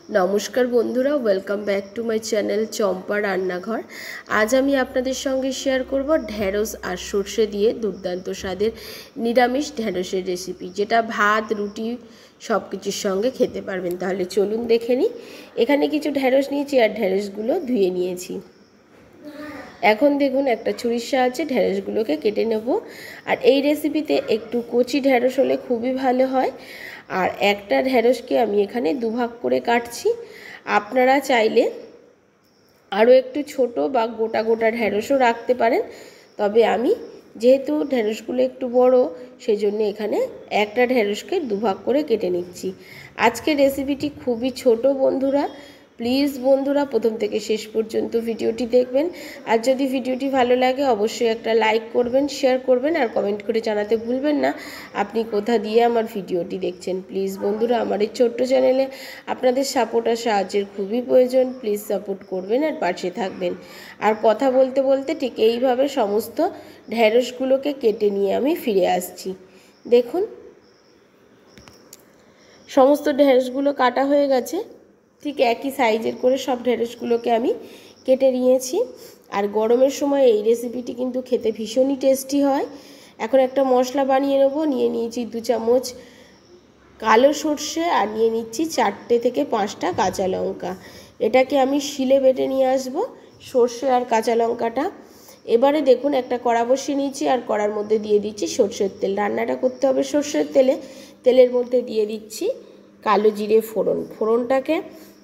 নমস্কার বন্ধুরা, welcome back to my channel Champa রান্নাঘর। আজ আমি আপনাদের সঙ্গে শেয়ার করব ঢ্যাঁড়স আর সর্ষে দিয়ে দুর্দান্ত স্বাদের নিরামিষ ঢ্যাঁড়সের রেসিপি, যেটা ভাত রুটি সব কিছুর সঙ্গে খেতে পারবেন। তাহলে চলুন দেখে নিই। এখানে কিছু ঢ্যাঁড়স নিয়েছি আর ঢ্যাঁড়সগুলো ধুয়ে নিয়েছি। এখন দেখুন, একটা ছুরির সাহায্যে ঢ্যাঁড়সগুলোকে কেটে নেব। আর এই রেসিপিতে একটু কচি ঢ্যাঁড়স হলে খুবই ভালো হয়। আর একটা ঢ্যাঁড়সকে আমি এখানে দুভাগ করে কাটছি। আপনারা চাইলে আরও একটু ছোট বা গোটা গোটা ঢ্যাঁড়সও রাখতে পারেন, তবে আমি যেহেতু ঢ্যাঁড়সগুলো একটু বড়, সেজন্য এখানে একটা ঢ্যাঁড়সকে দুভাগ করে কেটে নিচ্ছি। আজকের রেসিপিটি খুবই ছোট বন্ধুরা, প্লিজ বন্ধুরা প্রথম থেকে শেষ পর্যন্ত ভিডিওটি দেখবেন। আর যদি ভিডিওটি ভালো লাগে অবশ্যই একটা লাইক করবেন, শেয়ার করবেন আর কমেন্ট করে জানাতে ভুলবেন না আপনি কোথা দিয়ে আমার ভিডিওটি দেখছেন। প্লিজ বন্ধুরা, আমার এই ছোট্ট চ্যানেলে আপনাদের সাপোর্ট আর সাহায্যের খুবই প্রয়োজন। প্লিজ সাপোর্ট করবেন আর পাশে থাকবেন। আর কথা বলতে বলতে ঠিক এইভাবে সমস্ত ঢ্যাঁড়সগুলোকে কেটে নিয়ে আমি ফিরে আসছি। দেখুন, সমস্ত ঢ্যাঁড়সগুলো কাটা হয়ে গেছে। ঠিক একই সাইজের করে সব ঢ্যাঁড়সগুলোকে আমি কেটে নিয়েছি। আর গরমের সময় এই রেসিপিটি কিন্তু খেতে ভীষণই টেস্টি হয়। এখন একটা মশলা বানিয়ে নেব। নিয়ে নিয়েছি 2 চামচ কালো সর্ষে আর নিয়ে নিচ্ছি 4 থেকে 5টা কাঁচা লঙ্কা। এটাকে আমি শিলে বেটে নিয়ে আসব, সর্ষে আর কাঁচা লঙ্কাটা। এবারে দেখুন, একটা কড়া বসিয়ে নিয়েছি আর কড়ার মধ্যে দিয়ে দিচ্ছি সর্ষের তেল। রান্নাটা করতে হবে সর্ষের তেলে। তেলের মধ্যে দিয়ে দিচ্ছি কালো জিরে ফোড়ন। ফোড়নটাকে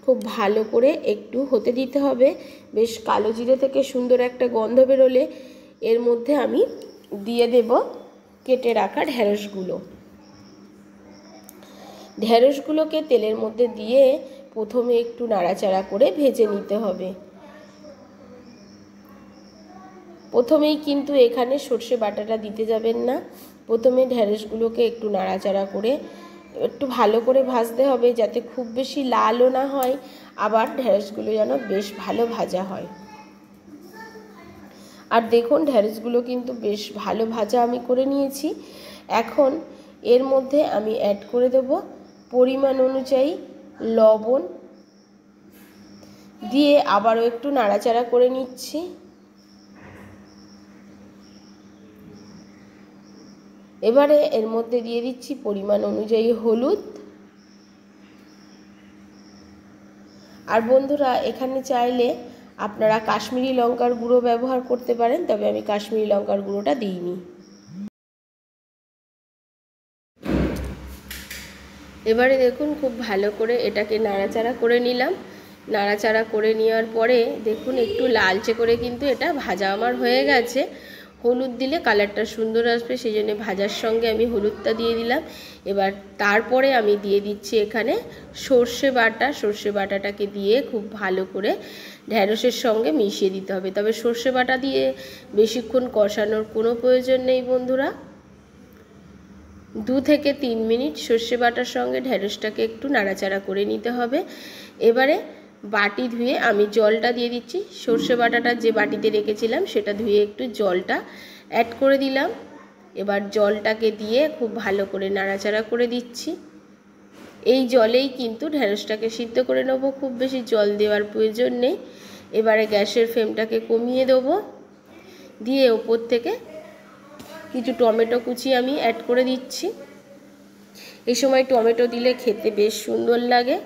খুব ভালো করে একটু হতে দিতে হবে। বেশ কালো জিরে থেকে সুন্দর একটা গন্ধ বেরোলে এর মধ্যে আমি দিয়ে দেব কেটে রাখা ঢ্যাঁড়সগুলো। ঢ্যাঁড়সগুলোকে তেলের মধ্যে দিয়ে প্রথমে একটু নাড়াচাড়া করে ভেজে নিতে হবে। প্রথমেই কিন্তু এখানে সর্ষে বাটাটা দিতে যাবেন না। প্রথমে ঢ্যাঁড়সগুলোকে একটু নাড়াচাড়া করে একটু ভালো করে ভাজতে হবে, যাতে খুব বেশি লালও না হয়, আবার ঢ্যাঁড়সগুলো যেন বেশ ভালো ভাজা হয়। আর দেখুন, ঢ্যাঁড়সগুলো কিন্তু বেশ ভালো ভাজা আমি করে নিয়েছি। এখন এর মধ্যে আমি অ্যাড করে দেব পরিমাণ অনুযায়ী লবণ, দিয়ে আবারও একটু নাড়াচাড়া করে নিচ্ছি। এবারে এর মধ্যে দিয়ে দিচ্ছি পরিমাণ অনুযায়ী হলুদ। আর বন্ধুরা, এখানে চাইলে আপনারা কাশ্মীরি লঙ্কার গুঁড়ো ব্যবহার করতে পারেন, তবে আমি কাশ্মীরি লঙ্কার গুঁড়োটা দিইনি। এবারে দেখুন, খুব ভালো করে এটাকে নাড়াচাড়া করে নিলাম। নাড়াচাড়া করে নেওয়ার পরে দেখুন, একটু লালচে করে কিন্তু এটা ভাজা আমার হয়ে গেছে। হলুদ দিলে কালারটা সুন্দর আসবে, সেই জন্য ভাজার সঙ্গে আমি হলুদটা দিয়ে দিলাম। এবার তারপরে আমি দিয়ে দিচ্ছি এখানে সর্ষে বাটা। সর্ষে বাটাটাকে দিয়ে খুব ভালো করে ঢ্যাঁড়সের সঙ্গে মিশিয়ে দিতে হবে। তবে সর্ষে বাটা দিয়ে বেশিক্ষণ কষানোর কোনো প্রয়োজন নেই বন্ধুরা। 2 থেকে 3 মিনিট সর্ষে বাটার সঙ্গে ঢ্যাঁড়সটাকে একটু নাড়াচাড়া করে নিতে হবে। এবারে বাটি ধুয়ে আমি জলটা দিয়ে দিচ্ছি। সর্ষে বাটাটা যে বাটিতে রেখেছিলাম সেটা ধুয়ে একটু জলটা অ্যাড করে দিলাম। এবার জলটাকে দিয়ে খুব ভালো করে নাড়াচাড়া করে দিচ্ছি। এই জলেই কিন্তু ঢ্যাঁড়সটাকে সিদ্ধ করে নেব, খুব বেশি জল দেওয়ার প্রয়োজন নেই। এবারে গ্যাসের ফ্লেমটাকে কমিয়ে দেবো, দিয়ে ওপর থেকে কিছু টমেটো কুচি আমি অ্যাড করে দিচ্ছি। এই সময় টমেটো দিলে খেতে বেশ সুন্দর লাগে।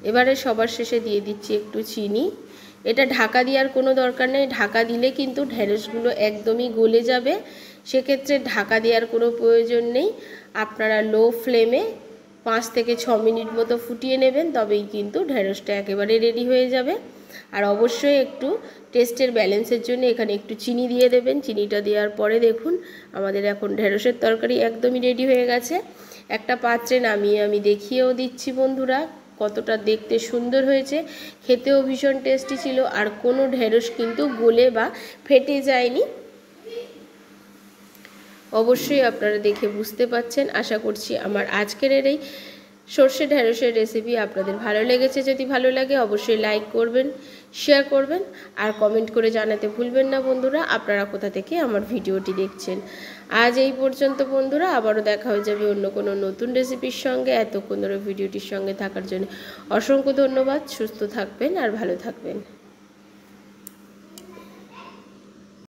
এবারে সবার শেষে দিয়ে দিচ্ছি একটু চিনি। এটা ঢাকা দেওয়ার কোনো দরকার নেই, ঢাকা দিলে কিন্তু ঢ্যাঁড়সগুলো একদমই গলে যাবে। সেক্ষেত্রে ঢাকা দেওয়ার কোনো প্রয়োজন নেই। আপনারা লো ফ্লেমে 5 থেকে 6 মিনিট মতো ফুটিয়ে নেবেন, তবেই কিন্তু ঢ্যাঁড়সটা একেবারে রেডি হয়ে যাবে। আর অবশ্যই একটু টেস্টের ব্যালেন্সের জন্য এখানে একটু চিনি দিয়ে দেবেন। চিনিটা দেওয়ার পরে দেখুন, আমাদের এখন ঢ্যাঁড়সের তরকারি একদমই রেডি হয়ে গেছে। একটা পাত্রে নামিয়ে আমি দেখিয়েও দিচ্ছি বন্ধুরা কতটা দেখতে সুন্দর হয়েছে। খেতেও ভীষণ টেস্টি ছিল, আর কোনো ঢ্যাঁড়স কিন্তু গলে বা ফেটে যায়নি। অবশ্যই আপনারা দেখে বুঝতে পাচ্ছেন। আশা করছি আমার আজকের এই সর্ষে ঢ্যাঁড়সের রেসিপি আপনাদের ভালো লেগেছে, যদি ভালো লাগে অবশ্যই লাইক করবেন, শেয়ার করবেন আর কমেন্ট করে জানাতে ভুলবেন না বন্ধুরা আপনারা কোথা থেকে আমার ভিডিওটি দেখছেন। আজ এই পর্যন্ত বন্ধুরা, আবারও দেখা হয়ে যাবে অন্য কোনো নতুন রেসিপির সঙ্গে। এতক্ষণ ধরে ভিডিওটির সঙ্গে থাকার জন্য অসংখ্য ধন্যবাদ। সুস্থ থাকবেন আর ভালো থাকবেন।